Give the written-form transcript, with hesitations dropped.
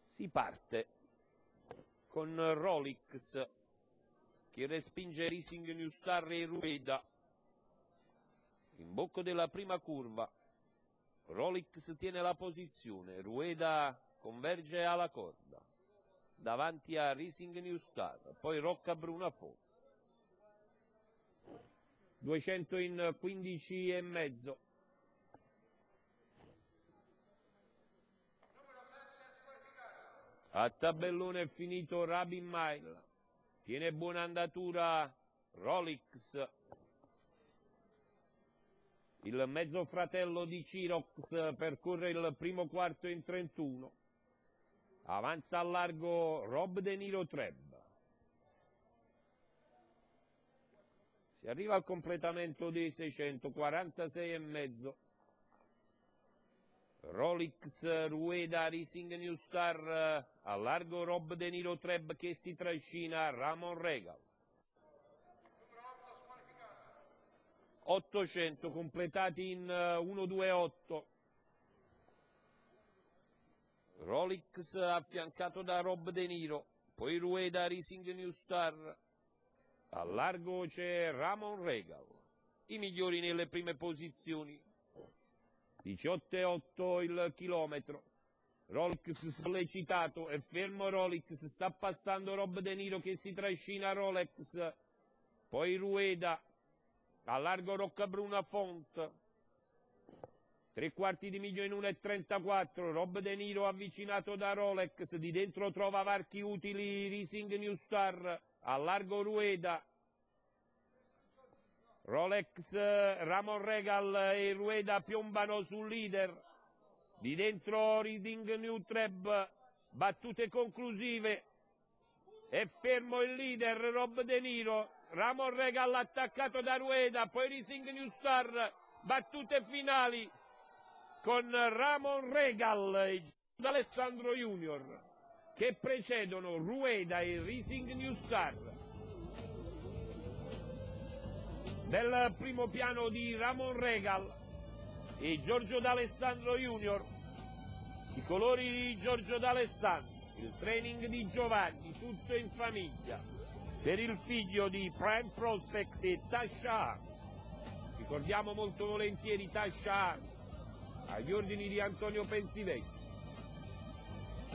Si parte con Rolex che respinge Racing New Star e Rueda. In bocca della prima curva Rolex tiene la posizione, Rueda converge alla corda davanti a Racing New Star, poi Rocca Brunafò. 200 in 15 e mezzo. A tabellone è finito Rabin Mile, tiene buona andatura Rolex, il mezzo fratello di Cirox percorre il primo quarto in 31, avanza al largo Rob De Niro Treb. Si arriva al completamento dei 646 e mezzo. Rolex, Rueda, Racing New Star, a largo Rob De Niro Treb che si trascina Ramon Regal. 800 completati in 1-2-8. Rolex affiancato da Rob De Niro, poi Rueda, Racing New Star, a largo c'è Ramon Regal, i migliori nelle prime posizioni. 18,8 il chilometro. Rolex sollecitato, è fermo Rolex, sta passando Rob De Niro che si trascina Rolex, poi Rueda, a largo Rocca Brunafont, 3/4 di miglio in 1,34, Rob De Niro avvicinato da Rolex, di dentro trova varchi utili Racing New Star, a largo Rueda, Rolex, Ramon Regal e Rueda piombano sul leader, di dentro Racing New Treb, battute conclusive, è fermo il leader Rob De Niro, Ramon Regal attaccato da Rueda, poi Racing New Star, battute finali con Ramon Regal e D'Alessandro Junior che precedono Rueda e Racing New Star. Nel primo piano di Ramon Regal e Giorgio D'Alessandro Junior, i colori di Giorgio D'Alessandro, il training di Giovanni, tutto in famiglia, per il figlio di Prime Prospect e Tasha. Ricordiamo molto volentieri Tasha agli ordini di Antonio Pensivecchio.